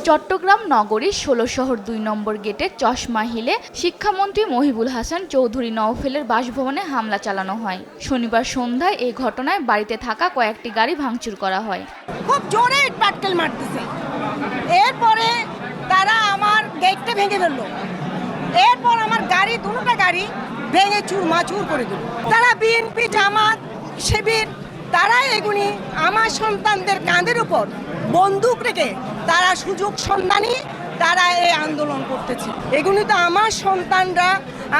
চট্টগ্রাম নগরীর ১৬ শহর ২ নম্বর গেটের চশমা হিলে শিক্ষামন্ত্রী মহিবুল হাসান চৌধুরী নওফেলের বাসভবনে হামলা চালানো হয়। শনিবার সন্ধ্যায় এই ঘটনায় বাড়িতে থাকা কয়েকটি গাড়ি ভাঙচুর করা হয়। খুব জোরে ইট পাটকেল মারতেছে। এরপরে তারা আমার গেটটা ভেঙে ফেললো। এরপর আমার গাড়ি দুটোটা গাড়ি ভেঙে চুরমাচুর করে দিল। তারা বিএনপি জামাত শিবির তারা এগুলি আমার সন্তানদের কাঁধের উপর বন্দুক রেখে তারা সুযোগ সন্ধানী তারা এই আন্দোলন করতেছে। এগুলি তো আমার সন্তানরা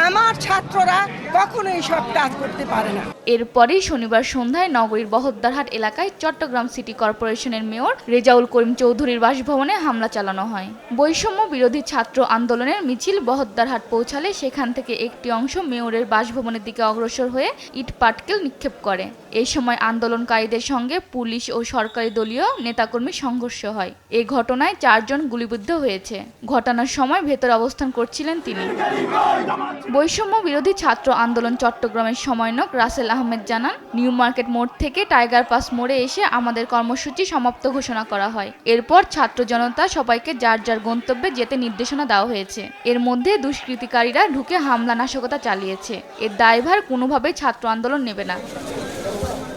আমার ছাত্ররা কখনো এইসব কাজ করতে পারে না। এরপরই শনিবার সন্ধ্যায় নগরীর বহদ্দারহাট এলাকায় চট্টগ্রাম সিটি কর্পোরেশনের মেয়র রেজাউল করিম চৌধুরীর বাসভবনে হামলা চালানো হয়। বৈষম্য বিরোধী ছাত্র আন্দোলনের মিছিল বহদ্দারহাট পৌঁছালে সেখান থেকে একটি অংশ মেয়রের বাসভবনের দিকে অগ্রসর হয়ে ইট পাটকেল নিক্ষেপ করে। এই সময় আন্দোলনকারীদের সঙ্গে পুলিশ ও সরকারি দলীয় নেতাকর্মী সংঘর্ষ হয়। এই ঘটনায় ৪ জন গুলিবিদ্ধ হয়েছে। ঘটনার সময় ভেতরে অবস্থান করছিলেন তিনি। বৈষম্য বিরোধী ছাত্র আন্দোলন চট্টগ্রামের সমন্বয়ক রাসেল আহমেদ জানান, নিউ মার্কেট মোড় থেকে টাইগার পাস মোড়ে এসে আমাদের কর্মসূচি সমাপ্ত ঘোষণা করা হয়। এরপর ছাত্র জনতা সবাইকে যার যার গন্তব্যে যেতে নির্দেশনা দেওয়া হয়েছে। এর মধ্যে দুষ্কৃতিকারীরা ঢুকে হামলা নাশকতা চালিয়েছে। এর দায়ভার কোনোভাবেই ছাত্র আন্দোলন নেবে না।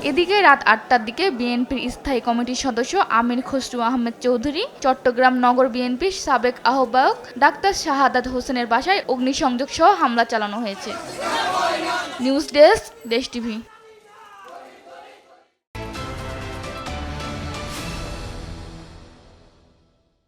এদিকে রাত ৮টার দিকে বিএনপির স্থায়ী কমিটির সদস্য আমির খসরু আহমেদ চৌধুরী, চট্টগ্রাম নগর বিএনপির সাবেক আহ্বায়ক ডাক্তার শাহাদাত হোসেনের বাসায় অগ্নিসংযোগ সহ হামলা চালানো হয়েছে। নিউজ ডেস্ক, দেশ টিভি।